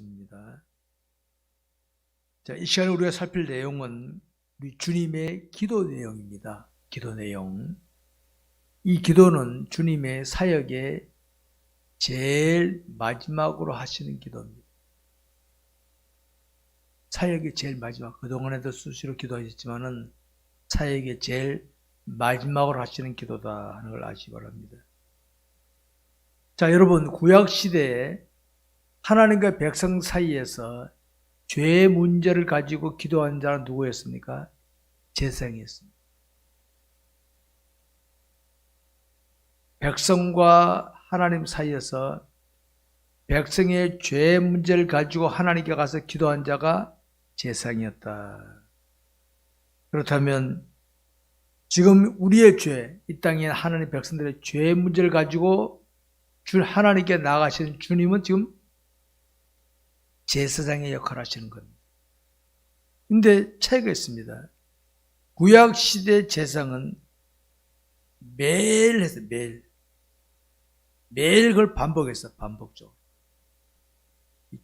말씀입니다. 자, 이 시간에 우리가 살필 내용은 우리 주님의 기도 내용입니다. 기도 내용. 이 기도는 주님의 사역의 제일 마지막으로 하시는 기도입니다. 사역의 제일 마지막, 그동안에도 수시로 기도하셨지만은 사역의 제일 마지막으로 하시는 기도다 하는 걸 아시기 바랍니다. 자, 여러분, 구약시대에 하나님과 백성 사이에서 죄의 문제를 가지고 기도한 자는 누구였습니까? 제사장이었습니다. 백성과 하나님 사이에서 백성의 죄의 문제를 가지고 하나님께 가서 기도한 자가 제사장이었다. 그렇다면 지금 우리의 죄, 이 땅에 하나님 백성들의 죄의 문제를 가지고 하나님께 나아가시는 주님은 지금 제사장의 역할을 하시는 겁니다. 근데 차이가 있습니다. 구약시대 제사장은 매일 했어요. 매일 그걸 반복했어요. 반복적으로.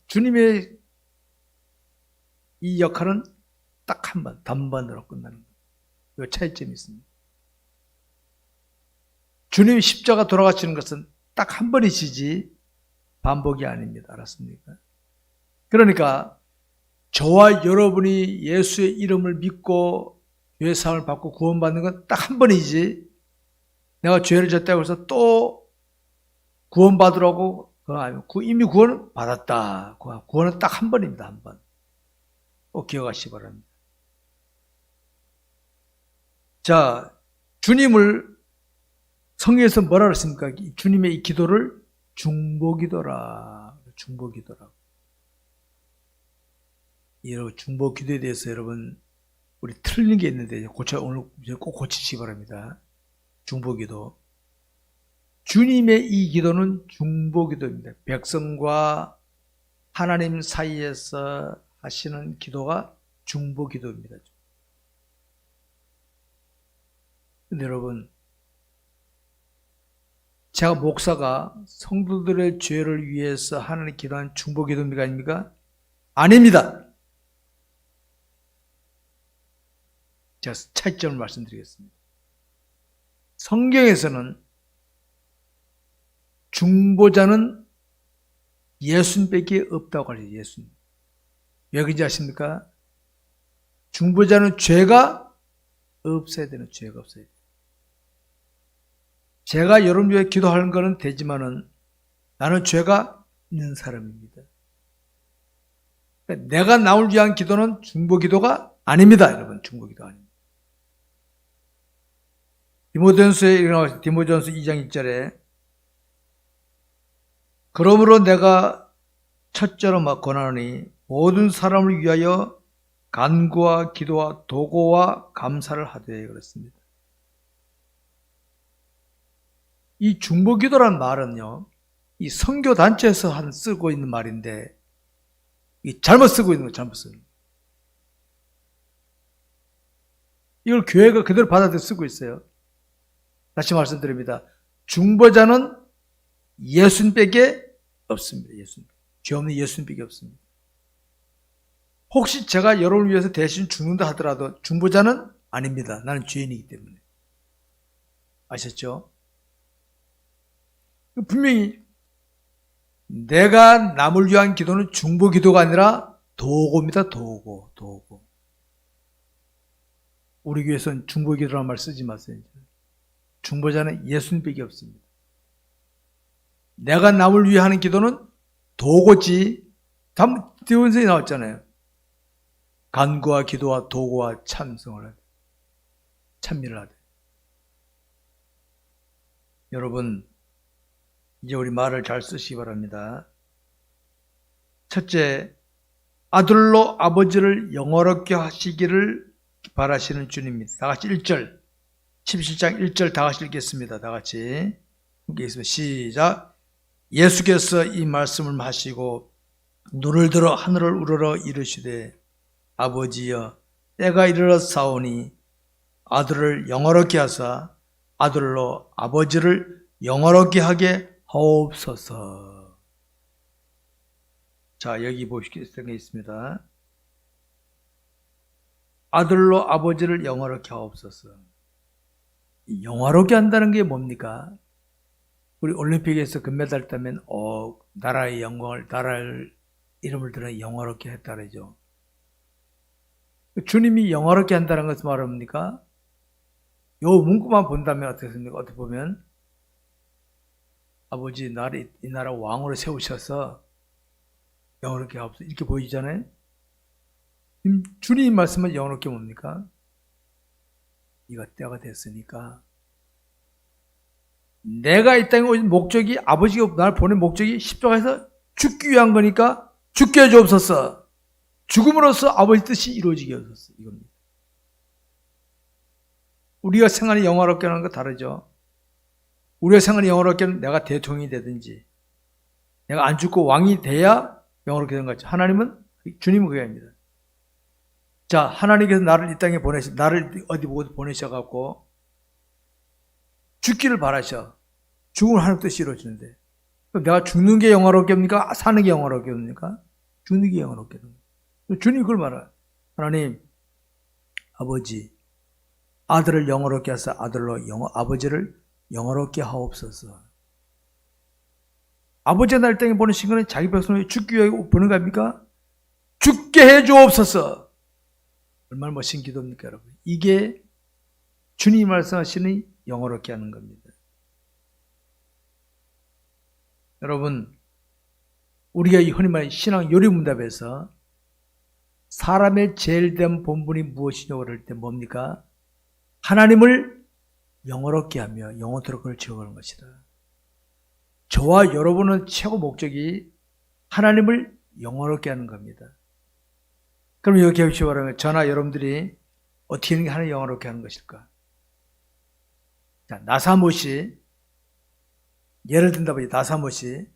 주님의 이 역할은 딱 한 번, 단번으로 끝나는 거예요. 이 차이점이 있습니다. 주님 십자가 돌아가시는 것은 딱 한 번이시지 반복이 아닙니다. 알았습니까? 그러니까 저와 여러분이 예수의 이름을 믿고 죄 사함을 받고 구원받는 건 딱 한 번이지, 내가 죄를 졌다고 해서 또 구원받으라고 이미 구원은 받았다. 구원은 딱 한 번입니다. 한 번. 꼭 기억하시기 바랍니다. 자, 주님을 성경에서 뭐라 그랬습니까? 주님의 이 기도를 중보기도라. 중보기도라고. 이 중보기도에 대해서 여러분, 우리 틀린 게 있는데 오늘 꼭 고치시기 바랍니다. 중보기도. 주님의 이 기도는 중보기도입니다. 백성과 하나님 사이에서 하시는 기도가 중보기도입니다. 근데 여러분, 제가 목사가 성도들의 죄를 위해서 하나님 기도하는 중보기도입니까? 아닙니까? 아닙니다. 제가 차이점을 말씀드리겠습니다. 성경에서는 중보자는 예수님밖에 없다고 하죠. 예수님. 왜 그런지 아십니까? 중보자는 죄가 없어야 되는, 죄가 없어야 돼요. 제가 여러분 위해 기도하는 것은 되지만은 나는 죄가 있는 사람입니다. 내가 남을 위한 기도는 중보기도가 아닙니다. 여러분, 중보기도 아닙니다. 디모데전서에 일어나서 디모데전서 2장 1절에 그러므로 내가 첫째로 권하노니 모든 사람을 위하여 간구와 기도와 도고와 감사를 하되 그랬습니다. 이 중보기도란 말은요, 이 선교단체에서 쓰고 있는 말인데 잘못 쓰고 있는 거예요. 잘못 쓰는 거예요. 이걸 교회가 그대로 받아들여 쓰고 있어요. 다시 말씀드립니다. 중보자는 예수님밖에 없습니다. 예수님. 죄 없는 예수님밖에 없습니다. 혹시 제가 여러분을 위해서 대신 죽는다 하더라도 중보자는 아닙니다. 나는 죄인이기 때문에. 아셨죠? 분명히 내가 남을 위한 기도는 중보기도가 아니라 도고입니다. 도고. 우리 교회에서는 중보기도라는 말 쓰지 마세요. 중보자는 예수님밖에 없습니다. 내가 남을 위해 하는 기도는 도고지. 디모데전서에 나왔잖아요. 간구와 기도와 도고와 찬송을 하되, 찬미를 하되. 여러분, 이제 우리 말을 잘 쓰시기 바랍니다. 첫째, 아들로 아버지를 영화롭게 하시기를 바라시는 주님입니다. 다 같이 1절, 17장 1절 다 같이 읽겠습니다. 다 같이 함께 읽습니다. 시작. 예수께서 이 말씀을 하시고 눈을 들어 하늘을 우러러 이르시되 아버지여, 때가 이르렀사오니 아들을 영화롭게 하사 아들로 아버지를 영화롭게 하게 하옵소서. 자, 여기 보시겠는 게 있습니다. 아들로 아버지를 영화롭게 하옵소서. 영화롭게 한다는 게 뭡니까? 우리 올림픽에서 금메달 따면 나라의 영광을, 나라의 이름을 들어 영화롭게 했다 그러죠. 주님이 영화롭게 한다는 것은 말합니까? 요 문구만 본다면 어떻습니까? 어떻게 보면 아버지 이 나라 왕으로 세우셔서 영화롭게 하옵소서 이렇게 보이잖아요. 주님 말씀은 영화롭게 뭡니까? 이가 때가 됐으니까 내가 이 땅에 온 목적이, 아버지가 나를 보낸 목적이 십자가에서 죽기 위한 거니까 죽게 해주옵소서. 죽음으로써 아버지 뜻이 이루어지게 해주옵소서. 이겁니다. 우리가 생활이 영화롭게 하는 거 다르죠. 우리가 생활이 영화롭게 하는 내가 대통령이 되든지 내가 안 죽고 왕이 돼야 영화롭게 되는 거죠. 하나님은, 주님은 그게 아닙니다. 자, 하나님께서 나를 이 땅에 나를 어디 보내셔갖고 죽기를 바라셔. 죽음을 하는 뜻이 이루어지는데 그럼 내가 죽는 게 영화롭게 합니까? 사는 게 영화롭게 합니까? 죽는 게 영화롭게 합니다. 주님이 그걸 말해요. 하나님, 아버지, 아들을 영화롭게 하사 아버지를 영화롭게 하옵소서. 아버지가 나를 땅에 보내신 것은 자기 백성을 죽기 위해 보는 거 아닙니까? 죽게 해주옵소서. 얼마나 멋진 기도입니까, 여러분? 이게 주님이 말씀하시는 영화롭게 하는 겁니다. 여러분, 우리가 이 흔히 말하는 신앙 요리문답에서 사람의 제일 된 본분이 무엇이냐고 그럴 때 뭡니까? 하나님을 영화롭게 하며 영원토록 그를 지어가는 것이다. 저와 여러분은 최고 목적이 하나님을 영화롭게 하는 겁니다. 그럼 여기 해보시기 바랍니다. 저나 여러분들이 어떻게 하는 게 하나님을 영화롭게 하는 것일까? 자, 나사못이, 예를 든다면 나사못이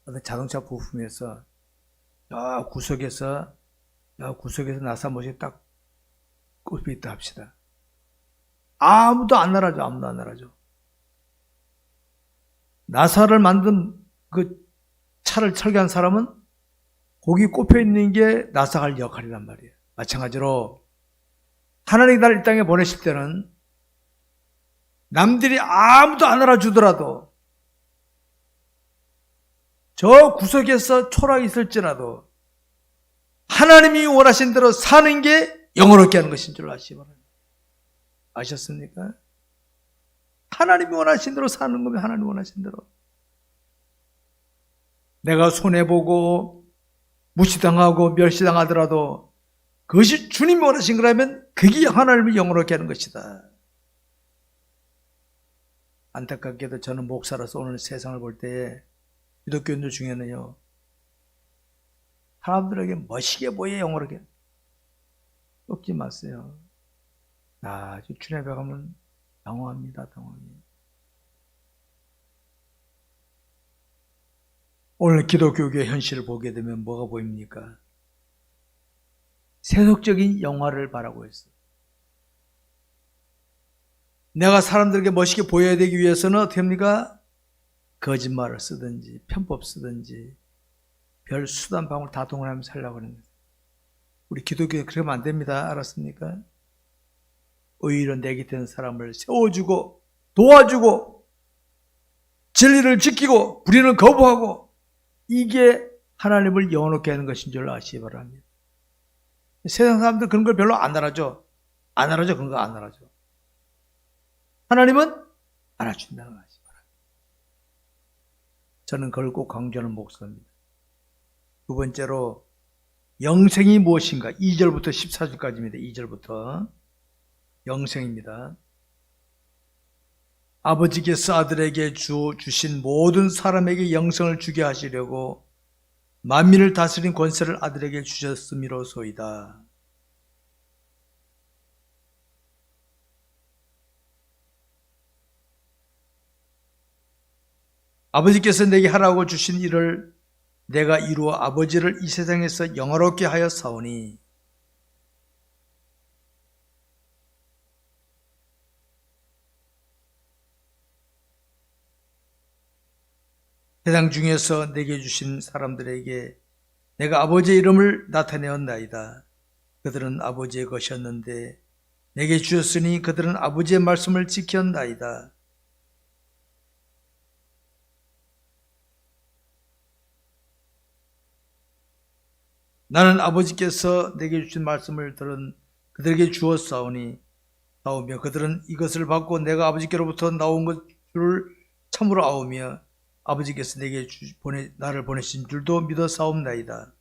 어떤 자동차 부품에서 구석에서 나사못이 딱 꼽혀 있다 합시다. 아무도 안 알아줘. 나사를 만든 그 차를 설계한 사람은 거기 꼽혀 있는 게 나사가 할 역할이란 말이에요. 마찬가지로 하나님이 나를 이 땅에 보내실 때는 남들이 아무도 안 알아주더라도 저 구석에서 초라하게 있을지라도 하나님이 원하신 대로 사는 게 영원롭게 하는 것인 줄 아시기 바랍니다. 아셨습니까? 하나님이 원하신 대로 사는 거면 하나님이 원하신 대로. 내가 손해보고 무시당하고 멸시당하더라도 그것이 주님이 원하신 거라면 그게 하나님을 영원롭게 하는 것이다. 안타깝게도 저는 목사로서 오늘 세상을 볼 때에 기독교인들 중에는요, 사람들에게 멋있게 보여 영원하게 꺾지 마세요. 주님 앞에 가면 당황합니다. 오늘 기독교의 현실을 보게 되면 뭐가 보입니까? 세속적인 영화를 바라고 있어요. 내가 사람들에게 멋있게 보여야 되기 위해서는 어떻게 합니까? 거짓말을 쓰든지 편법 쓰든지 별 수단 방법을 다 동원하면서 살려고 하는 거예요. 우리 기독교에 그러면 안 됩니다. 알았습니까? 오히려 내 곁에 있는 사람을 세워주고 도와주고 진리를 지키고 불의를 거부하고 이게 하나님을 영원롭게 하는 것인 줄 아시기 바랍니다. 세상 사람들 그런 걸 별로 안 알아줘. 그런 거 안 알아줘. 하나님은 알아준다는 것이 바랍니다. 저는 그걸 꼭 강조하는 목사입니다. 두 번째로 영생이 무엇인가? 2절부터 14절까지입니다. 2절부터 영생입니다. 아버지께서 아들에게 주신 모든 사람에게 영생을 주게 하시려고 만민을 다스린 권세를 아들에게 주셨음이로소이다. 아버지께서 내게 하라고 주신 일을 내가 이루어 아버지를 이 세상에서 영화롭게 하여 사오니 세상 중에서 내게 주신 사람들에게 내가 아버지의 이름을 나타내었나이다. 그들은 아버지의 것이었는데 내게 주셨으니 그들은 아버지의 말씀을 지켰나이다. 나는 아버지께서 내게 주신 말씀을 들은 그들에게 주었사오니 나오며 그들은 이것을 받고 내가 아버지께로부터 나온 것을 참으로 아오며 아버지께서 내게 나를 보내신 줄도 믿어 싸움나이다.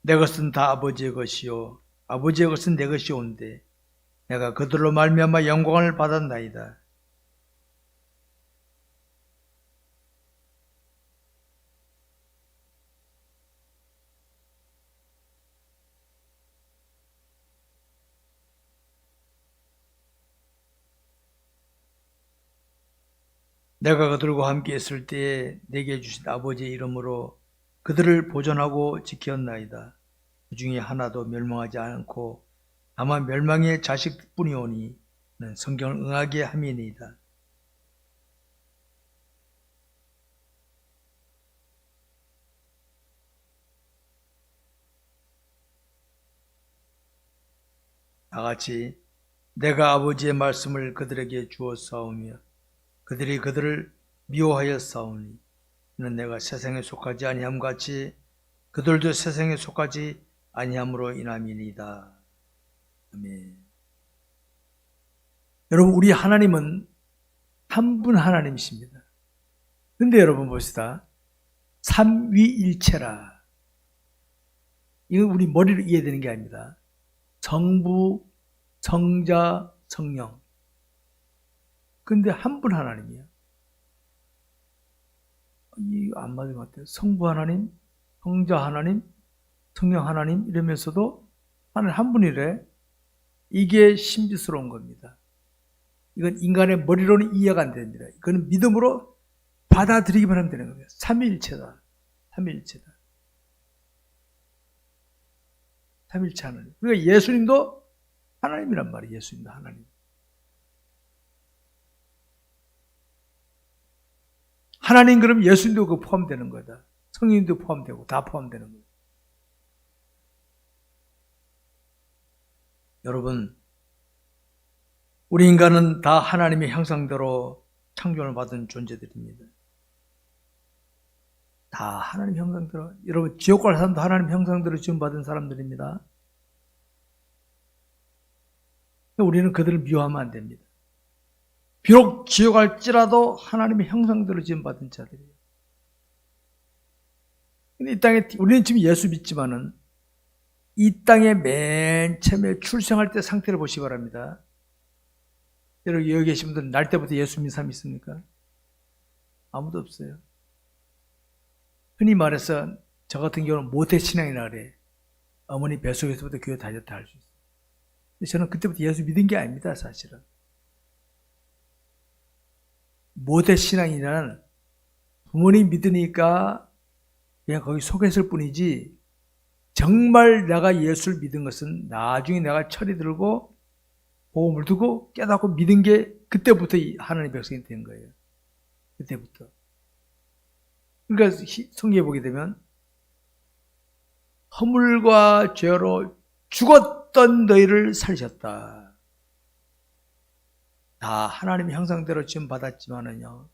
내 것은 다 아버지의 것이요 아버지의 것은 내 것이 온데 내가 그들로 말미암아 영광을 받았나이다. 내가 그들과 함께 있을 때에 내게 주신 아버지의 이름으로 그들을 보존하고 지켰나이다. 그 중에 하나도 멸망하지 않고 다만 멸망의 자식뿐이오니 성경을 응하게 함이니이다. 다같이 내가 아버지의 말씀을 그들에게 주었사오며 그들이 그들을 미워하였사오니 이는 내가 세상에 속하지 아니함 같이 그들도 세상에 속하지 아니함으로 인함이니이다. 아멘. 여러분, 우리 하나님은 한 분 하나님이십니다. 근데 여러분 봅시다. 삼위일체라. 이건 우리 머리로 이해되는 게 아닙니다. 성부, 성자, 성령. 근데 한 분 하나님이에요. 이거 안 맞은 것 같아요. 성부 하나님, 성자 하나님, 성령 하나님 이러면서도 하나님 한 분이래. 이게 신비스러운 겁니다. 이건 인간의 머리로는 이해가 안 됩니다. 이거는 믿음으로 받아들이기만 하면 되는 겁니다. 삼위일체다. 삼위일체다. 삼위일체 하나님. 그러니까 예수님도 하나님이란 말이에요. 예수님도 하나님. 하나님 그럼 예수님도 그 포함되는 거다. 성령님도 포함되고 다 포함되는 거다. 여러분, 우리 인간은 다 하나님의 형상대로 창조를 받은 존재들입니다. 다 하나님 형상대로. 여러분, 지옥 갈 사람도 하나님 형상대로 지음받은 사람들입니다. 우리는 그들을 미워하면 안 됩니다. 비록 지옥 갈지라도 하나님의 형상대로 지음받은 자들이에요. 근데 이 땅에, 우리는 지금 예수 믿지만은 이 땅에 맨 처음에 출생할 때 상태를 보시기 바랍니다. 여러분, 여기 계신 분들은 날 때부터 예수 믿는 사람 있습니까? 아무도 없어요. 흔히 말해서 저 같은 경우는 모태신앙이라 그래. 어머니 뱃속에서부터 교회 다녔다 할 수 있어요. 근데 저는 그때부터 예수 믿은 게 아닙니다, 사실은. 모태신앙이란 부모님 믿으니까 그냥 거기 속했을 뿐이지 정말 내가 예수를 믿은 것은 나중에 내가 철이 들고 복음을 두고 깨닫고 믿은 게 그때부터 하나님의 백성이 된 거예요. 그때부터. 그러니까 성경에 보게 되면 허물과 죄로 죽었던 너희를 살리셨다. 다 하나님의 형상대로 지금 받았지만은요,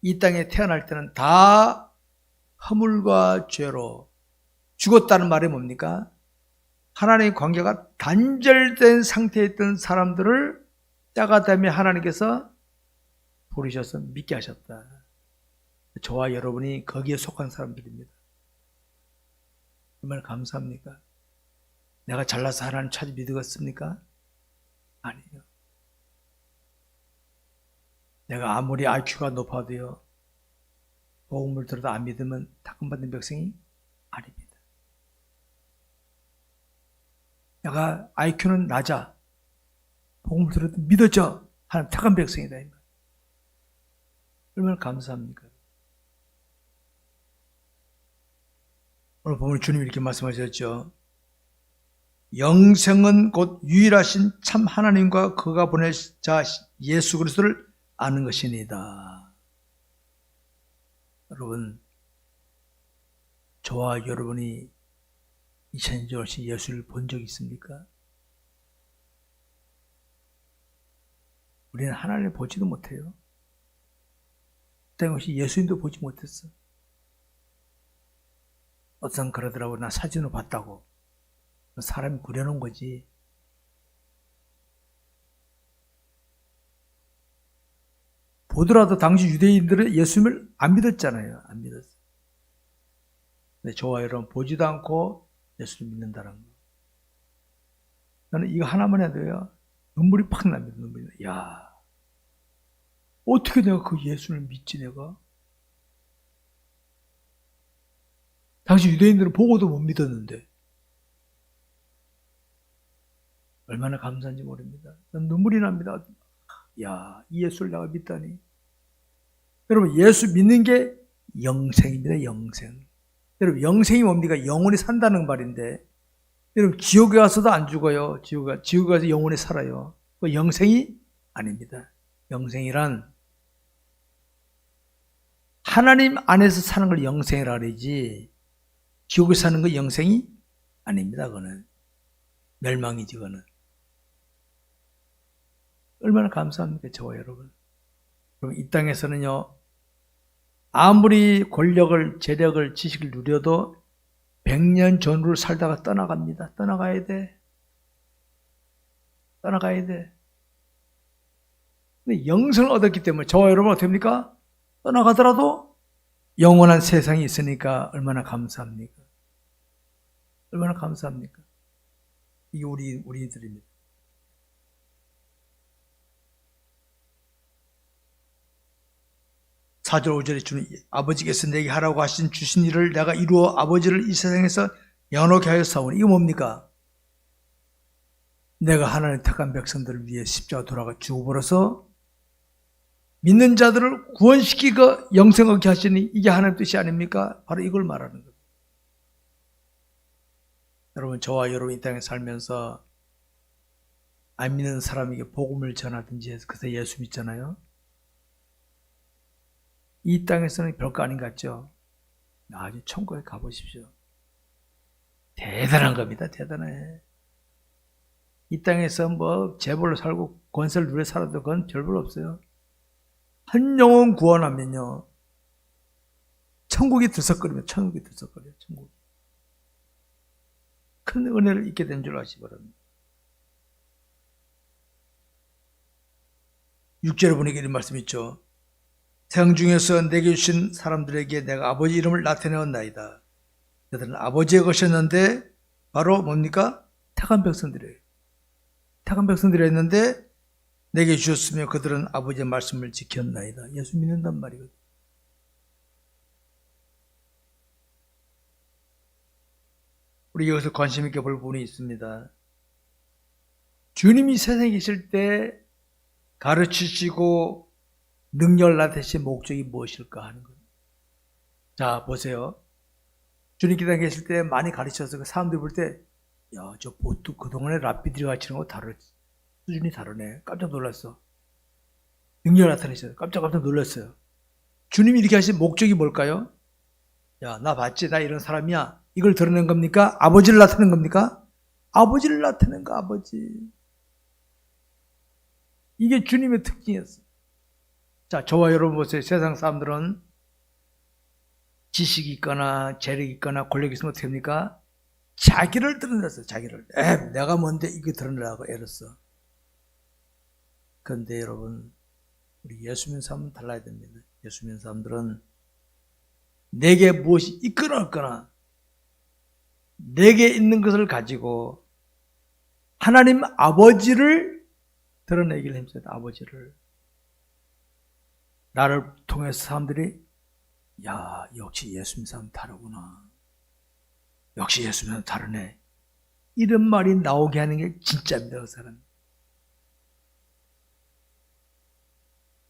이 땅에 태어날 때는 다 허물과 죄로 죽었다는 말이 뭡니까? 하나님의 관계가 단절된 상태에 있던 사람들을 때가 되면 하나님께서 부르셔서 믿게 하셨다. 저와 여러분이 거기에 속한 사람들입니다. 정말 감사합니까? 내가 잘나서 하나님 찾아 믿었습니까? 아니에요. 내가 아무리 IQ가 높아도요, 복음을 들어도 안 믿으면 탁금받는 백성이 아닙니다. 내가 IQ는 낮아. 복음을 들어도 믿어져. 하나님 탁한 백성이다. 얼마나 감사합니까? 오늘 보면 주님이 이렇게 말씀하셨죠. 영생은 곧 유일하신 참 하나님과 그가 보내신 자 예수 그리스도를 아는 것이니다. 여러분, 저와 여러분이 2000년 오신 예수를 본 적 있습니까? 우리는 하나님을 보지도 못해요. 땡없이 예수님도 보지 못했어. 어떤 그러더라고. 나 사진으로 봤다고. 사람이 그려놓은 거지. 보더라도 당시 유대인들은 예수님을 안 믿었잖아요. 안 믿었어. 근데 저와 여러분 보지도 않고 예수를 믿는다는 거. 나는 이거 하나만 해도요, 눈물이 팍 납니다. 눈물이. 야, 어떻게 내가 그 예수를 믿지, 내가? 당시 유대인들은 보고도 못 믿었는데. 얼마나 감사한지 모릅니다. 난 눈물이 납니다. 야, 이 예수를 내가 믿다니. 여러분, 예수 믿는 게 영생입니다. 영생. 여러분, 영생이 뭡니까? 영원히 산다는 말인데, 여러분, 지옥에 가서도 안 죽어요. 지옥에 가서 영원히 살아요. 그 영생이 아닙니다. 영생이란 하나님 안에서 사는 걸 영생이라 그러지, 지옥에 사는 거 영생이 아닙니다. 그거는 멸망이지. 그거는. 얼마나 감사합니까, 저와 여러분. 그럼 이 땅에서는요, 아무리 권력을, 재력을, 지식을 누려도 100년 전후를 살다가 떠나갑니다. 떠나가야 돼. 떠나가야 돼. 근데 영생을 얻었기 때문에 저와 여러분 어떻게 합니까? 떠나가더라도 영원한 세상이 있으니까 얼마나 감사합니까? 얼마나 감사합니까? 이게 우리들입니다. 4절 5절에 주는 아버지께서 내게 하라고 주신 일을 내가 이루어 아버지를 이 세상에서 연호케 하여 싸우니, 이거 뭡니까? 내가 하나님의 택한 백성들을 위해 십자가 돌아가 죽어버려서 믿는 자들을 구원시키고 영생 얻게 하시니, 이게 하나님의 뜻이 아닙니까? 바로 이걸 말하는 겁니다. 여러분, 저와 여러분 이 땅에 살면서 안 믿는 사람에게 복음을 전하든지 해서 그래서 예수 믿잖아요. 이 땅에서는 별거 아닌 것 같죠? 아주 천국에 가보십시오. 대단한 겁니다. 대단해. 이 땅에서 뭐 재벌로 살고 권세를 누려 살아도 그건 별볼 없어요. 한 영혼 구원하면요, 천국이 들썩거리면 천국이 들썩거려요. 천국. 큰 은혜를 잊게 된 줄 아시기 바랍니다. 6절에 보니까 이런 말씀 있죠. 태양 중에서 내게 주신 사람들에게 내가 아버지 이름을 나타내었나이다. 그들은 아버지의 것이었는데 바로 뭡니까? 택한 백성들이에요. 택한 백성들이었는데 내게 주셨으며 그들은 아버지의 말씀을 지켰나이다. 예수 믿는단 말이거든요. 우리 여기서 관심 있게 볼 부분이 있습니다. 주님이 세상에 계실 때 가르치시고 능력을 나타내신 목적이 무엇일까 하는 거예요. 자, 보세요. 주님께서 계실 때 많이 가르쳐서 그 사람들이 볼 때, 야, 저 보통 그동안에 랍비들이 가르치는 거 수준이 다르네. 깜짝 놀랐어. 능력을 나타내셔서 깜짝 놀랐어요. 주님이 이렇게 하신 목적이 뭘까요? 야, 나 봤지? 나 이런 사람이야. 이걸 드러낸 겁니까? 아버지를 나타낸 겁니까? 아버지를 나타낸 거, 아버지. 이게 주님의 특징이었어요. 자, 저와 여러분 보세요. 세상 사람들은 지식이 있거나 재력이 있거나 권력이 있으면 어떻게 합니까? 자기를 드러냈어요. 자기를. 내가 뭔데 이거 드러내라고 애를 써. 그런데 여러분, 우리 예수 믿는 사람은 달라야 됩니다. 예수 믿는 사람들은 내게 무엇이 있거나 없거나 내게 있는 것을 가지고 하나님 아버지를 드러내기를 힘써요. 아버지를. 나를 통해서 사람들이, 야, 역시 예수 믿는 사람 다르구나. 역시 예수 믿는 사람 다르네. 이런 말이 나오게 하는 게 진짜입니다. 그 사람.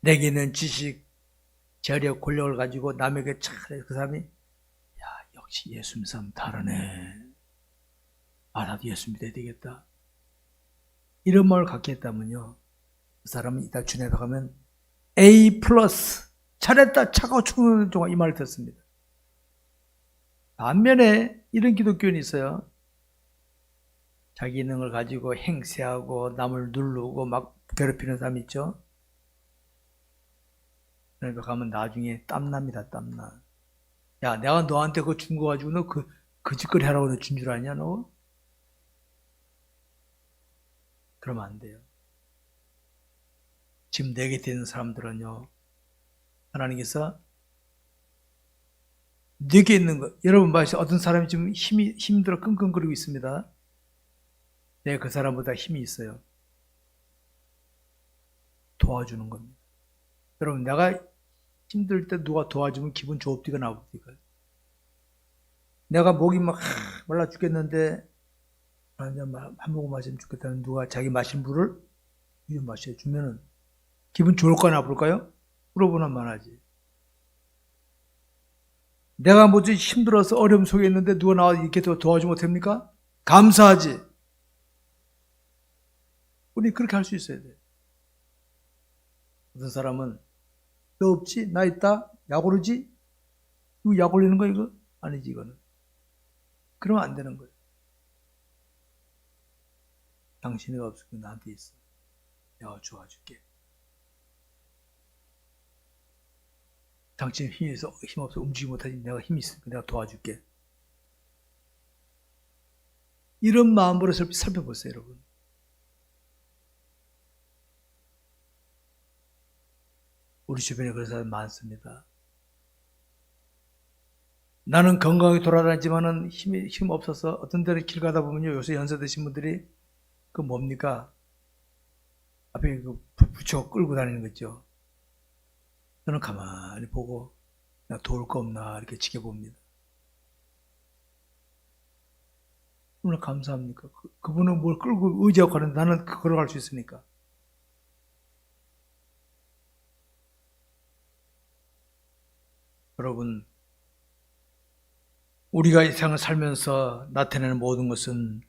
내게 있는 지식, 재력, 권력을 가지고 남에게 잘해 그 사람이, 야, 역시 예수 믿는 사람 다르네. 나도 예수 믿어야 되겠다. 이런 마음을 갖게 했다면요. 그 사람은 이따 주님에 가면 A+, 잘했다, 차가워 죽는 동안 이 말을 듣습니다. 반면에 이런 기독교인이 있어요. 자기 있는 걸 가지고 행세하고 남을 누르고 막 괴롭히는 사람 있죠. 그러니까 가면 나중에 땀납니다. 땀나. 야, 내가 너한테 그거 준 거 가지고 너 그 짓거리 하라고 너 준 줄 아냐 너? 그러면 안 돼요. 지금 내 곁에 있는 사람들은요, 하나님께서 내게 있는 거, 여러분 봐서 어떤 사람이 지금 힘들어 끙끙거리고 있습니다. 내가 그 사람보다 힘이 있어요. 도와주는 겁니다. 여러분, 내가 힘들 때 누가 도와주면 기분 좋읍디가 나쁘디가. 내가 목이 막 말라 죽겠는데 한 모금 마시면 좋겠다는 누가 자기 마신 물을 좀 마셔주면은 기분 좋을까 나쁠까요? 물어보는 말하지. 내가 뭐지 힘들어서 어려움 속에 있는데 누가 나와서 이렇게 도와주면 어떡합니까? 감사하지. 우리 그렇게 할 수 있어야 돼. 어떤 사람은 너 없지? 나 있다? 약 오르지? 이거 약 올리는 거 이거? 아니지 이거는. 그러면 안 되는 거예요. 당신이 없으면 나한테 있어. 내가 도와줄게. 당신 힘없어 움직이지 못하지 내가 힘이 있으니까 내가 도와줄게. 이런 마음으로 살펴보세요, 여러분. 우리 주변에 그런 사람 많습니다. 나는 건강하게 돌아다니지만은 힘 없어서 어떤 데를 길 가다 보면요. 요새 연세 드신 분들이 그 뭡니까? 앞에 그 부처 끌고 다니는 거 있죠. 저는 가만히 보고 나 도울 거 없나 이렇게 지켜봅니다. 얼마나 감사합니까? 그분은 뭘 끌고 의지하고 가는데 나는 걸어갈 수 있으니까. 여러분, 우리가 이 세상을 살면서 나타내는 모든 것은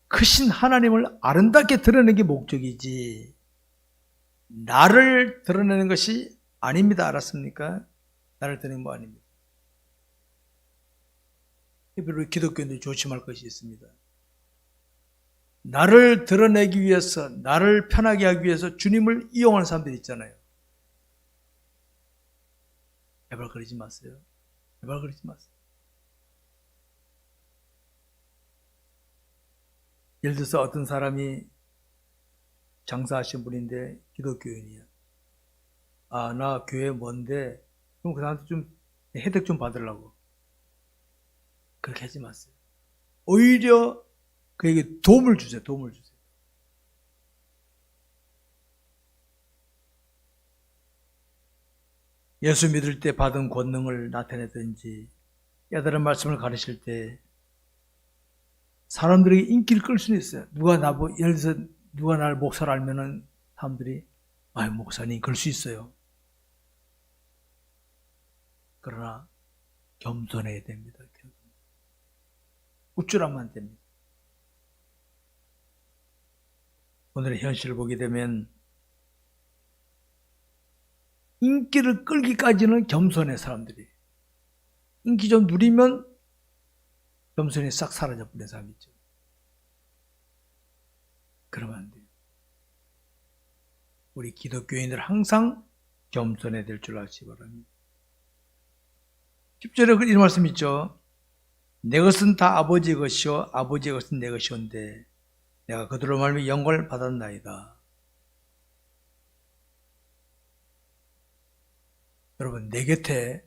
크신 하나님을 아름답게 드러내는 게 목적이지 나를 드러내는 것이 아닙니다. 알았습니까? 나를 드러내는 거 아닙니다. 별로 기독교인들이 조심할 것이 있습니다. 나를 드러내기 위해서, 나를 편하게 하기 위해서 주님을 이용하는 사람들이 있잖아요. 제발 그러지 마세요. 제발 그러지 마세요. 예를 들어서 어떤 사람이 장사하신 분인데 기독교인이야. 나 교회 뭔데? 그럼 그 사람한테 좀 혜택 좀 받으려고. 그렇게 하지 마세요. 오히려 그에게 도움을 주세요. 도움을 주세요. 예수 믿을 때 받은 권능을 나타내든지 깨달은 말씀을 가르칠 때 사람들에게 인기를 끌 수는 있어요. 예를 들어서 누가 나를 목사를 알면은 사람들이 목사님 그럴 수 있어요. 그러나 겸손해야 됩니다. 우쭐하면 안 됩니다. 오늘의 현실을 보게 되면 인기를 끌기까지는 겸손해 사람들이. 인기 좀 누리면 겸손이 싹 사라져버린 사람이 있죠. 그러면 안 돼요. 우리 기독교인들 항상 겸손해야 될 줄 아시기 바랍니다. 10절에 이런 말씀 있죠. 내 것은 다 아버지의 것이요 아버지의 것은 내 것이온데 내가 그들로 말미암아 영광을 받았나이다. 여러분, 내 곁에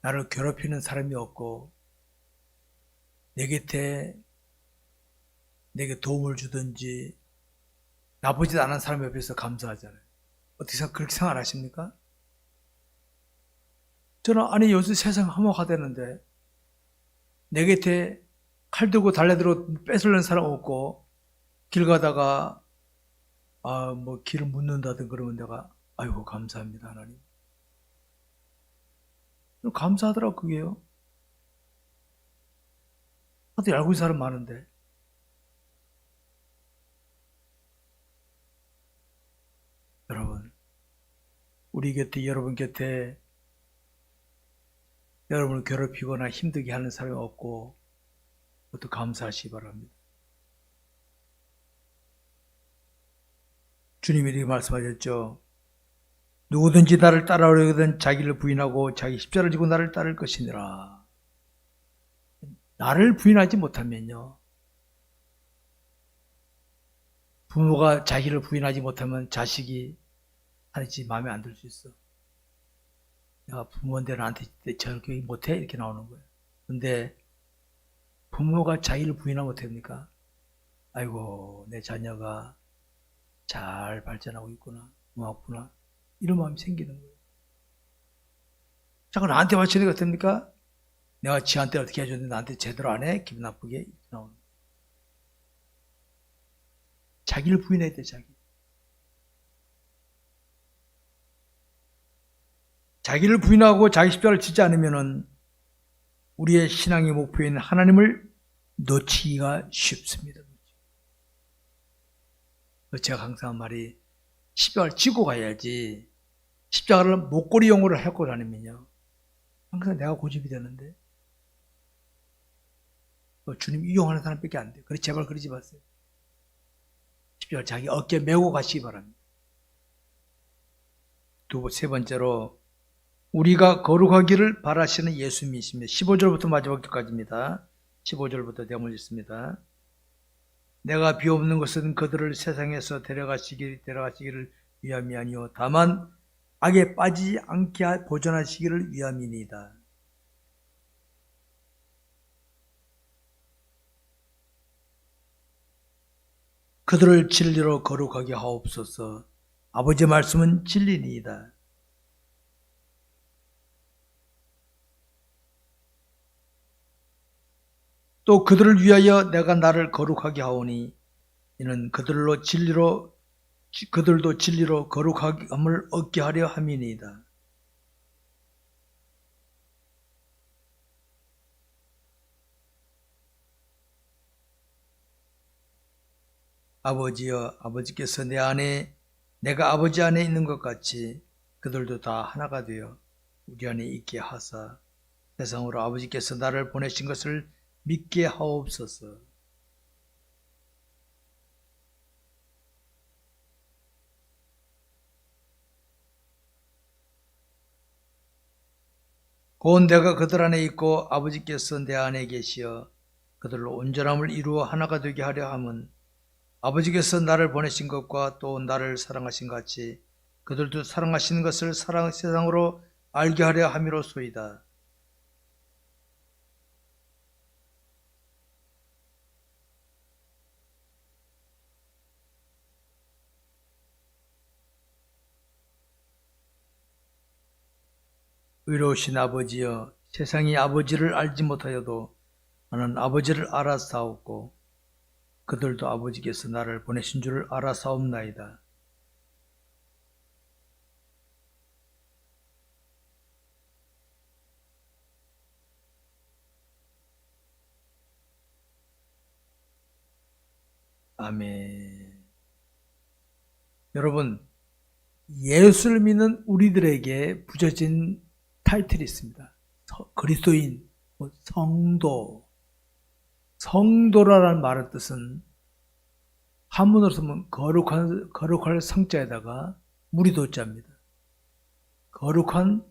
나를 괴롭히는 사람이 없고 내 곁에 내게 도움을 주든지 나쁘지 않은 사람 옆에서 감사하잖아요. 어떻게 그렇게 생각하십니까? 저는 요새 세상 험악하다는데 내 곁에 칼 들고 달래들고 뺏으려는 사람 없고 길 가다가 길을 묻는다든 그러면 내가 아이고 감사합니다 하나님. 감사하더라고 그게요. 하도 알고 있는 사람 많은데. 여러분, 우리 곁에, 여러분 곁에 여러분을 괴롭히거나 힘들게 하는 사람이 없고, 그것도 감사하시기 바랍니다. 주님이 이렇게 말씀하셨죠. 누구든지 나를 따라오려거든 자기를 부인하고 자기 십자가를 지고 나를 따를 것이니라. 나를 부인하지 못하면요. 부모가 자기를 부인하지 못하면 자식이 하는지 마음에 안 들 수 있어. 내가 부모인데 나한테 저렇게 못해? 이렇게 나오는 거예요. 근데 부모가 자기를 부인하면 못합니까? 아이고, 내 자녀가 잘 발전하고 있구나. 고맙구나. 이런 마음이 생기는 거예요. 자꾸 나한테 맞추는 게 어떻습니까? 내가 지한테 어떻게 해줬는데 나한테 제대로 안 해? 기분 나쁘게 이렇게 나오는 거예요. 자기를 부인해야 돼, 자기. 자기를 부인하고 자기 십자가를 지지 않으면은 우리의 신앙의 목표인 하나님을 놓치기가 쉽습니다. 제가 항상 한 말이 십자가를 지고 가야지 십자가를 목걸이용으로 하고 다니면요. 항상 내가 고집이 되는데 주님 이용하는 사람밖에 안 돼요. 그래 제발 그러지 마세요. 십자가를 자기 어깨에 메고 가시기 바랍니다. 세 번째로 우리가 거룩하기를 바라시는 예수님이십니다. 15절부터 마지막 절까지입니다. 15절부터 내가 읽습니다. 내가 비옵는 것은 그들을 세상에서 데려가시기를 위함이 아니요 다만 악에 빠지지 않게 보존하시기를 위함이니이다. 그들을 진리로 거룩하게 하옵소서. 아버지의 말씀은 진리니이다. 또 그들을 위하여 내가 나를 거룩하게 하오니 이는 그들도 진리로 거룩함을 얻게 하려 함이니이다. 아버지여, 아버지께서 내 안에 내가 아버지 안에 있는 것 같이 그들도 다 하나가 되어 우리 안에 있게 하사 세상으로 아버지께서 나를 보내신 것을 믿게 하옵소서. 곧 내가 그들 안에 있고 아버지께서 내 안에 계시어 그들로 온전함을 이루어 하나가 되게 하려 함은 아버지께서 나를 보내신 것과 또 나를 사랑하신 같이 그들도 사랑하시는 것을 세상으로 알게 하려 함이로소이다. 의로우신 아버지여, 세상이 아버지를 알지 못하여도 나는 아버지를 알아사옵고 그들도 아버지께서 나를 보내신 줄을 알아사옵나이다. 아멘. 여러분, 예수를 믿는 우리들에게 붙여진 타이틀이 있습니다. 그리스도인, 성도. 성도라는 말의 뜻은 한문으로 쓰면 거룩할 성자에다가 무리도자입니다. 거룩한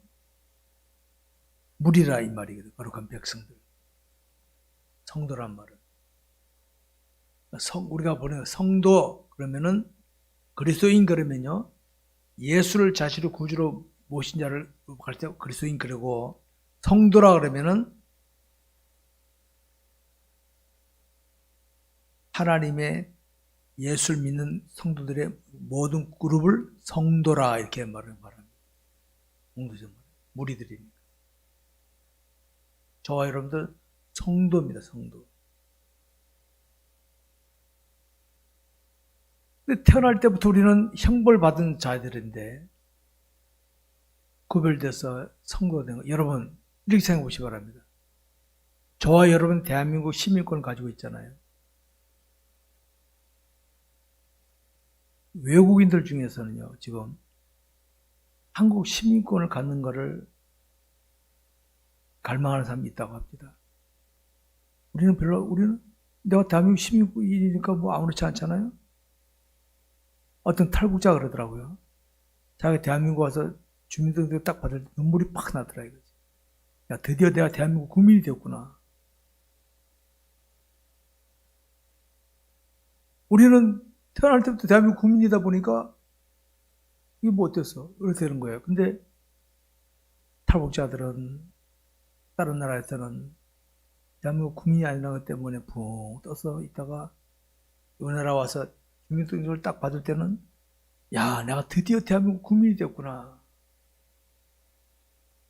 무리라 이 말이거든요. 거룩한 백성들. 성도란 말은. 우리가 보는 성도 그러면은 그리스도인 그러면요. 예수를 자신의 구주로 모신 자를 갈 때 그리스도인 그러고 성도라 그러면은 하나님의 예수를 믿는 성도들의 모든 그룹을 성도라 이렇게 말합니다. 성도죠. 무리들입니다. 저와 여러분들 성도입니다. 성도. 근데 태어날 때부터 우리는 형벌받은 자들인데 구별돼서 성도가 된 거. 여러분 이렇게 생각해 보시기 바랍니다. 저와 여러분 대한민국 시민권을 가지고 있잖아요. 외국인들 중에서는요, 지금 한국 시민권을 갖는 것을 갈망하는 사람이 있다고 합니다. 우리는 내가 대한민국 시민이니까 뭐 아무렇지 않잖아요? 어떤 탈북자 그러더라고요. 자기가 대한민국 와서 주민등록 딱 받을 때 눈물이 팍 나더라 이거지. 야, 드디어 내가 대한민국 국민이 되었구나. 우리는 태어날 때부터 대한민국 국민이다 보니까 이게 뭐 어땠어? 그렇게 되는 거예요. 근데 탈북자들은 다른 나라에서는 대한민국 국민이 아니라는 것 때문에 붕 떠서 있다가 우리나라 와서 주민등록을 딱 받을 때는 야, 내가 드디어 대한민국 국민이 되었구나.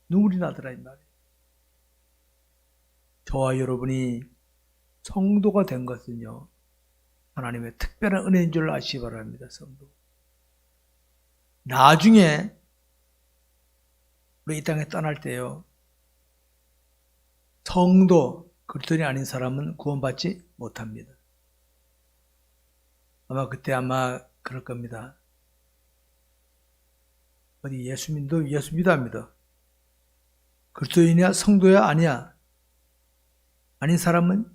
눈물이 나더라 이 말이에요. 저와 여러분이 성도가 된 것은요, 하나님의 특별한 은혜인 줄 아시기 바랍니다. 성도. 나중에 우리 이 땅에 떠날 때요, 성도, 그리스도인이 아닌 사람은 구원받지 못합니다. 아마 그때 그럴 겁니다. 어디 예수 믿어 안 믿어? 그리스도인이야 성도야 아니야? 아닌 사람은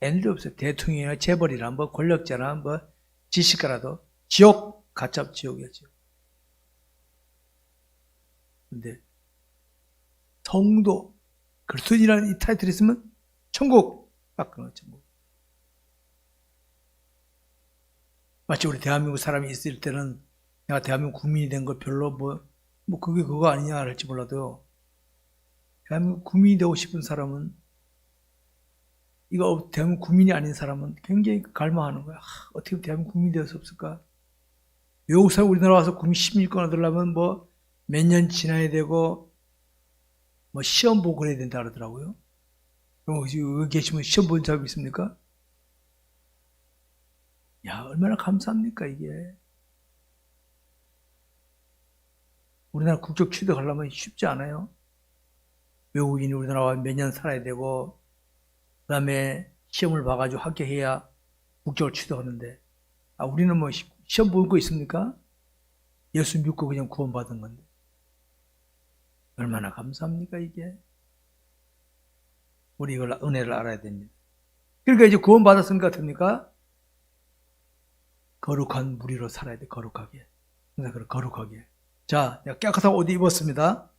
애들이 없어요. 대통령이나 재벌이나 뭐 권력자나 뭐 지식가라도 지옥, 가짜 지옥이죠. 근데 성도, 그리스도인이라는 이 타이틀이 있으면 천국, 밖은 천국. 마치 우리 대한민국 사람이 있을 때는 내가 대한민국 국민이 된 거 별로 그게 그거 아니냐 할지 몰라도 대한민국 국민이 되고 싶은 사람은 이거 대한민국 국민이 아닌 사람은 굉장히 갈망하는 거야. 어떻게 대한민국 국민이 될 수 없을까? 외국 사람 우리나라 와서 국민 시민권 얻으려면 뭐 몇 년 지나야 되고 뭐 시험 보고 그래야 된다 그러더라고요. 여기 계시면 시험 본 사람 있습니까? 야, 얼마나 감사합니까 이게. 우리나라 국적 취득하려면 쉽지 않아요. 외국인이 우리나라 와 몇 년 살아야 되고 그 다음에 시험을 봐가지고 합격해야 국적을 취득하는데 우리는 뭐 시험 볼 거 있습니까? 예수 믿고 그냥 구원받은 건데 얼마나 감사합니까 이게. 우리 이걸 은혜를 알아야 됩니다. 그러니까 이제 구원받았으니까 어떻습니까? 거룩한 무리로 살아야 돼. 거룩하게. 거룩하게. 자, 내가 깨끗한 옷 입었습니다.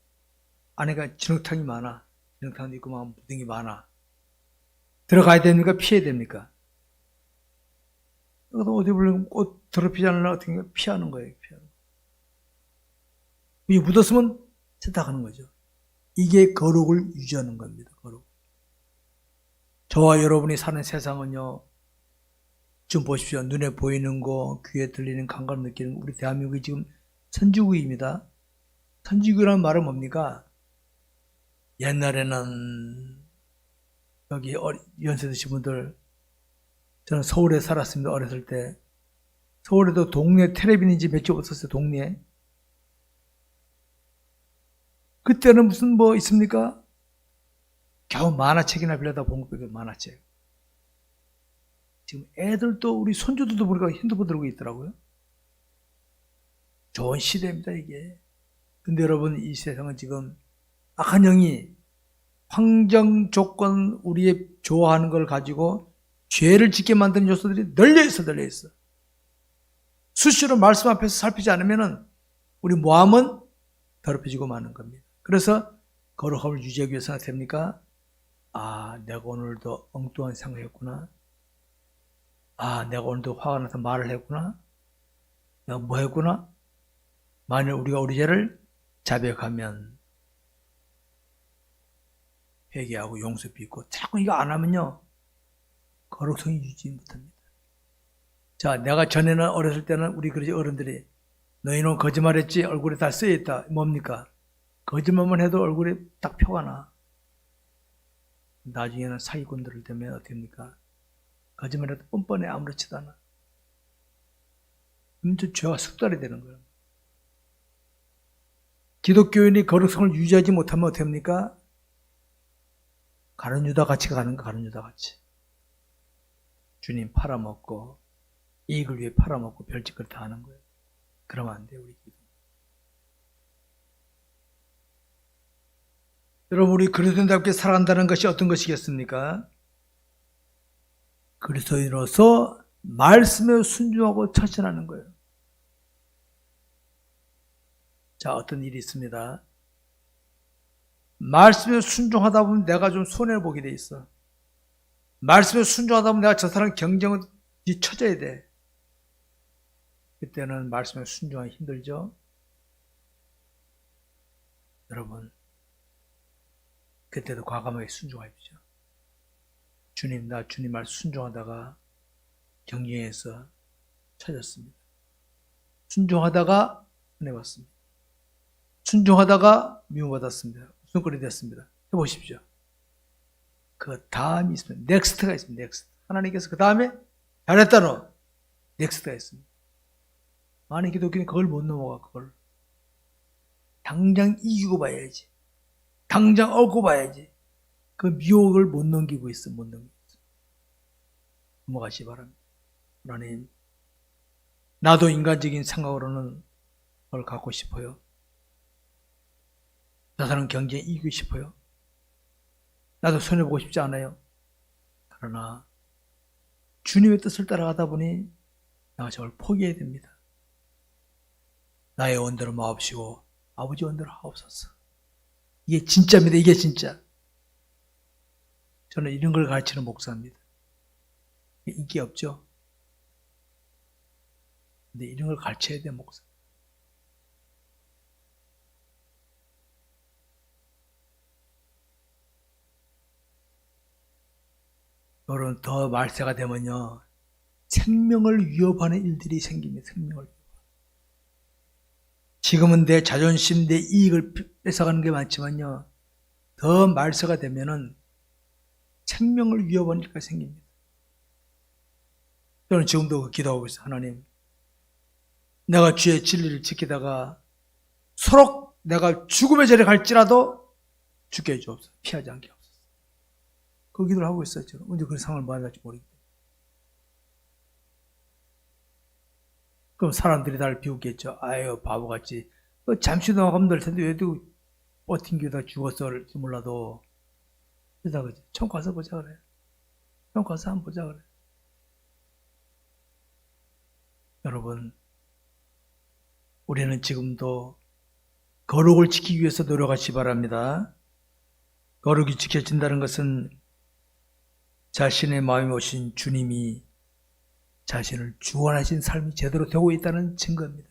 안에가 진흙탕이 많아. 진흙탕도 있고 막 무등이 많아. 들어가야 됩니까? 피해야 됩니까? 그래서 옷 입으려면 옷 더럽히지 않으려면 어떻게 피하는 거예요. 피하는 거. 이 묻었으면 세탁하는 거죠. 이게 거룩을 유지하는 겁니다. 거룩. 저와 여러분이 사는 세상은요, 지금 보십시오. 눈에 보이는 거, 귀에 들리는 감각을 느끼는 거, 우리 대한민국이 지금 선진국입니다. 선진국이라는 말은 뭡니까? 옛날에는 여기 연세 드신 분들, 저는 서울에 살았습니다. 어렸을 때. 서울에도 동네 텔레비전인지 몇 집 없었어요. 동네에. 그때는 무슨 뭐 있습니까? 겨우 만화책이나 빌려다 본 거예요. 만화책. 지금 애들도 우리 손주들도 보니까 핸드폰 들고 있더라고요. 좋은 시대입니다 이게. 근데 여러분 이 세상은 지금 악한 영이 환경 조건 우리의 좋아하는 걸 가지고 죄를 짓게 만드는 요소들이 널려있어. 수시로 말씀 앞에서 살피지 않으면 우리 모함은 더럽혀지고 마는 겁니다. 그래서 거룩함을 유지하기 위해서 됩니까? 내가 오늘도 엉뚱한 생각했구나. 내가 오늘도 화가 나서 말을 했구나. 내가 뭐 했구나. 만일 우리가 우리 죄를 자백하면 회개하고 용서 빚고 자꾸 이거 안 하면요 거룩성이 유지 못합니다. 자, 내가 전에는 어렸을 때는 우리 그러지 어른들이 너희는 거짓말했지 얼굴에 다 쓰여있다. 뭡니까? 거짓말만 해도 얼굴에 딱 표가 나. 나중에는 사기꾼들을 되면 어떻게 합니까? 거짓말해도 뻔뻔해 아무렇지도 않아. 그럼 저 죄가 숙달이 되는 거예요. 기독교인이 거룩성을 유지하지 못하면 어떻게 합니까? 가룟 유다 같이 가는 거, 가룟 유다 같이. 주님 팔아먹고 이익을 위해 팔아먹고 별짓거리 다 하는 거예요. 그러면 안 돼요, 우리 기도. 여러분, 우리 그리스도인답게 살아간다는 것이 어떤 것이겠습니까? 그리스도인으로서 말씀에 순종하고 처신하는 거예요. 자, 어떤 일이 있습니다. 말씀에 순종하다 보면 내가 좀 손해보게 돼 있어. 말씀에 순종하다 보면 내가 저 사람 경쟁을 뒤처져야 돼. 그때는 말씀에 순종하기 힘들죠. 여러분, 그때도 과감하게 순종하십시오. 주님, 나 주님 말 순종하다가 경쟁에서 처졌습니다. 순종하다가 은혜 받습니다. 순종하다가 미움받았습니다. 웃음거리 됐습니다. 해보십시오. 그 다음이 있습니다. 넥스트가 있습니다. 넥스트. 하나님께서 그 다음에 잘했다 너. 넥스트가 있습니다. 많은 기독교는 그걸 못 넘어가. 그걸 당장 이기고 봐야지. 당장 얻고 봐야지. 그 미혹을 못 넘기고 있어. 못 넘기고 있어. 넘어가시 바랍니다. 하나님, 나도 인간적인 생각으로는 그걸 갖고 싶어요. 저 사람 경쟁에 이기고 싶어요. 나도 손해보고 싶지 않아요. 그러나 주님의 뜻을 따라가다 보니 내가 저걸 포기해야 됩니다. 나의 원대로 마옵시고 아버지 원대로 하옵소서. 이게 진짜입니다. 이게 진짜. 저는 이런 걸 가르치는 목사입니다. 인기 없죠? 근데 이런 걸 가르쳐야 돼, 목사. 여러분, 더 말세가 되면요, 생명을 위협하는 일들이 생깁니다. 생명을 위협. 지금은 내 자존심, 내 이익을 뺏어가는 게 많지만요, 더 말세가 되면은 생명을 위협하는 일가 생깁니다. 저는 지금도 기도하고 있어요. 하나님, 내가 주의 진리를 지키다가 서로 내가 죽음의 자리에 갈지라도 죽게 해주옵소서. 피하지 않게 하옵소서. 그 기도를 하고 있어요. 저는 언제 그런 상황을 만날지 모르겠어요. 그럼 사람들이 나를 비웃겠죠. 아유, 바보같이. 잠시 나가면 될 텐데 왜 또 버틴기다 죽었을지 몰라도. 그러다 그지. 처음 가서 보자 그래. 처음 가서 한번 보자 그래. 여러분, 우리는 지금도 거룩을 지키기 위해서 노력하시 바랍니다. 거룩이 지켜진다는 것은 자신의 마음에 오신 주님이 자신을 주원하신 삶이 제대로 되고 있다는 증거입니다.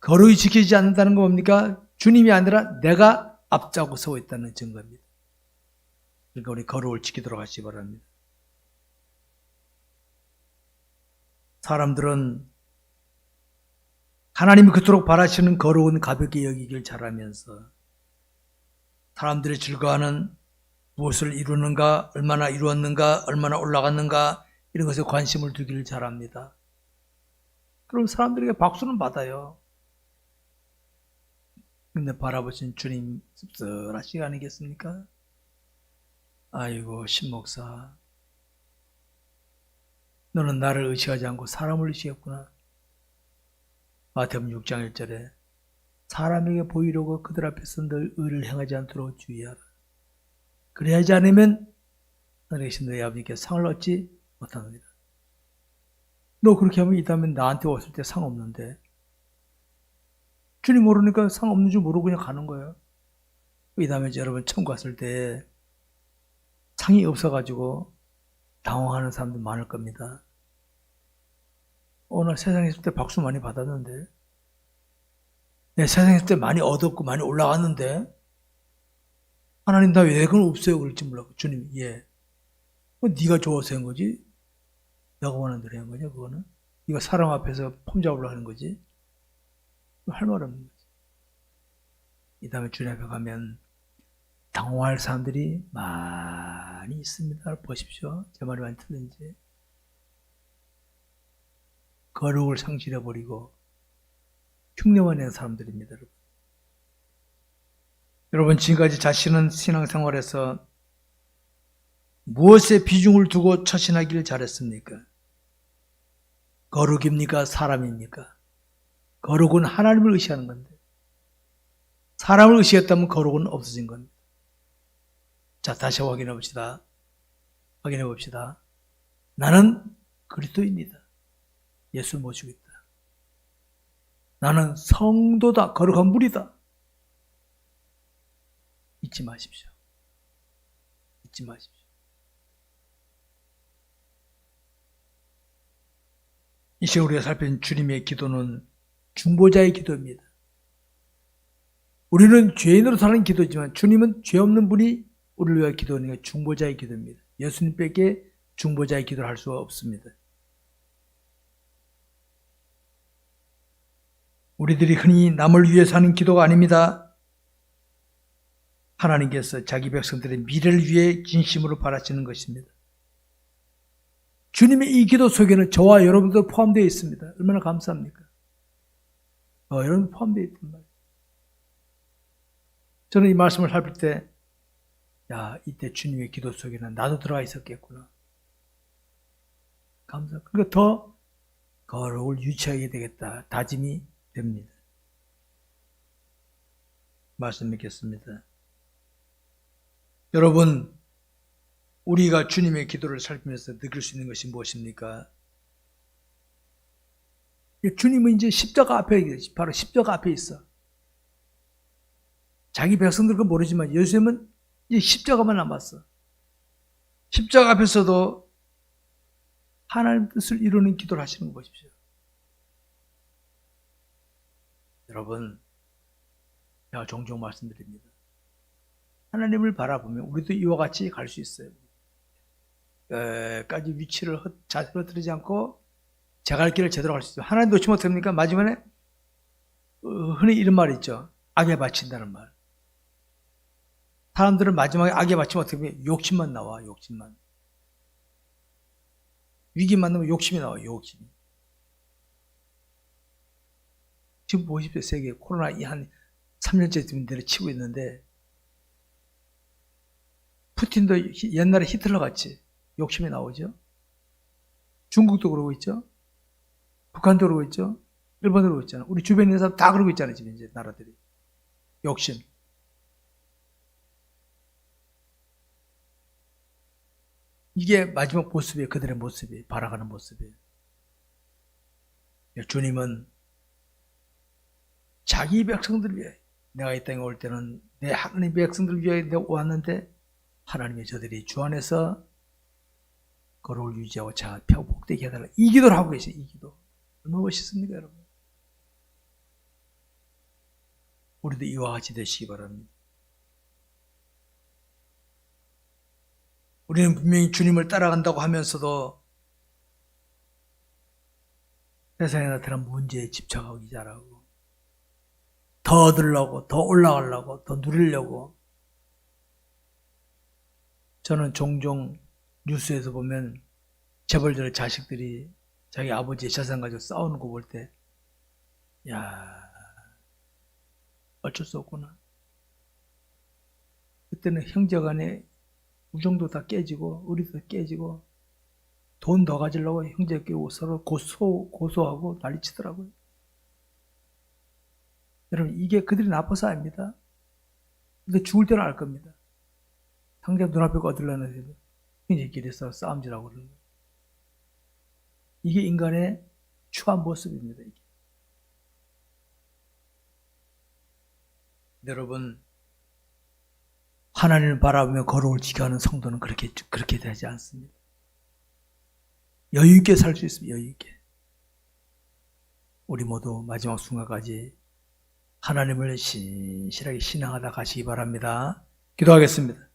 거룩이 지키지 않는다는 건 뭡니까? 주님이 아니라 내가 앞자고 서고 있다는 증거입니다. 그러니까 우리 거룩을 지키도록 하시기 바랍니다. 사람들은 하나님이 그토록 바라시는 거룩은 가볍게 여기길 잘하면서 사람들이 즐거워하는 무엇을 이루는가, 얼마나 이루었는가, 얼마나 올라갔는가 이런 것에 관심을 두기를 잘합니다. 그럼 사람들에게 박수는 받아요. 근데 바라보신 주님 씁쓸하시지 않으겠습니까? 아이고 신목사, 너는 나를 의식하지 않고 사람을 의식했구나. 마태복음 6장 1절에 사람에게 보이려고 그들 앞에서 늘 의를 행하지 않도록 주의하라. 그래야지 않으면 하늘에 계신 너희 아버지께 상을 얻지 못합니다. 너 그렇게 하면 이 다음에 나한테 왔을 때 상 없는데, 주님 모르니까 상 없는 줄 모르고 그냥 가는 거예요. 이 다음에 여러분 처음 갔을 때 상이 없어가지고 당황하는 사람들 많을 겁니다. 오늘 세상에 있을 때 박수 많이 받았는데, 내 세상에 있을 때 많이 얻었고 많이 올라갔는데, 하나님 나 왜 그건 없어요 그럴지 몰라요. 주님, 예. 네가 좋아서 한 거지? 내가 원하는 대로 한 거냐 그거는? 네가 사람 앞에서 폼 잡으려고 하는 거지? 할 말 없는 거지. 이 다음에 주님 앞에 가면 당황할 사람들이 많이 있습니다. 보십시오. 제 말이 많이 틀린지. 거룩을 상실해버리고 흉내만 내는 사람들입니다. 여러분. 여러분, 지금까지 자신은 신앙생활에서 무엇에 비중을 두고 처신하기를 잘했습니까? 거룩입니까? 사람입니까? 거룩은 하나님을 의시하는 건데, 사람을 의시했다면 거룩은 없어진 겁니다. 자, 다시 확인해 봅시다. 확인해 봅시다. 나는 그리스도입니다. 예수를 모시고 있다. 나는 성도다. 거룩한 무리다. 잊지 마십시오. 잊지 마십시오. 이 시간 우리가 살펴본 주님의 기도는 중보자의 기도입니다. 우리는 죄인으로 사는 기도지만 주님은 죄 없는 분이 우리를 위하여 기도하는 게 중보자의 기도입니다. 예수님밖에 중보자의 기도를 할 수가 없습니다. 우리들이 흔히 남을 위해서 하는 기도가 아닙니다. 하나님께서 자기 백성들의 미래를 위해 진심으로 바라시는 것입니다. 주님의 이 기도 속에는 저와 여러분도 포함되어 있습니다. 얼마나 감사합니까? 여러분 포함되어 있단 말이에요. 저는 이 말씀을 살필 때, 이때 주님의 기도 속에는 나도 들어가 있었겠구나. 감사합니다. 그러니까 더 거룩을 유치하게 되겠다. 다짐이 됩니다. 말씀 믿겠습니다. 여러분, 우리가 주님의 기도를 살피면서 느낄 수 있는 것이 무엇입니까? 주님은 이제 십자가 앞에, 바로 십자가 앞에 있어. 자기 백성들은 모르지만 예수님은 이제 십자가만 남았어. 십자가 앞에서도 하나님 뜻을 이루는 기도를 하시는 거 보십시오. 여러분, 제가 종종 말씀드립니다. 하나님을 바라보면 우리도 이와 같이 갈 수 있어요. 까지 위치를 자세로 흐트리지 않고 제가 갈 길을 제대로 갈 수 있어요. 하나님 놓치면 어떻게 합니까? 마지막에 흔히 이런 말이 있죠. 악에 바친다는 말. 사람들은 마지막에 악에 바치면 어떻게 합니까? 욕심만 나와. 욕심만. 위기 만나면 욕심이 나와요. 욕심이. 지금 보십시오. 세계 코로나 한 3년째 내려치고 있는데 푸틴도 옛날에 히틀러 같이 욕심이 나오죠. 중국도 그러고 있죠. 북한도 그러고 있죠. 일본도 그러고 있잖아요. 우리 주변에 있는 사람 다 그러고 있잖아요. 지금 이제 나라들이. 욕심. 이게 마지막 모습이에요. 그들의 모습이. 바라가는 모습이에요. 주님은 자기 백성들을 위해, 내가 이 땅에 올 때는 내 하나님 백성들을 위해 내가 왔는데 하나님의 저들이 주 안에서 거룩을 유지하고 자 복되게 해달라. 이 기도를 하고 계세요. 이 기도. 얼마나 멋있습니까, 여러분? 우리도 이와 같이 되시기 바랍니다. 우리는 분명히 주님을 따라간다고 하면서도 세상에 나타난 문제에 집착하기 잘하고 더 얻으려고, 더 올라가려고, 더 누리려고. 저는 종종 뉴스에서 보면 재벌들의 자식들이 자기 아버지의 재산 가지고 싸우는 거 볼 때, 어쩔 수 없구나. 그때는 형제간에 우정도 다 깨지고, 의리도 깨지고, 돈 더 가지려고 형제 끼고 서로 고소하고 난리치더라고요. 여러분, 이게 그들이 나빠서 아닙니다. 근데 죽을 때는 알 겁니다. 상대 눈앞에 얻으려는 해도 형제끼리서 싸움질하고 그러는 거예요. 이게 인간의 추한 모습입니다. 이게. 여러분, 하나님을 바라보며 거룩을 지켜하는 성도는 그렇게 되지 않습니다. 여유 있게 살 수 있습니다. 여유 있게. 우리 모두 마지막 순간까지 하나님을 신실하게 신앙하다 가시기 바랍니다. 기도하겠습니다.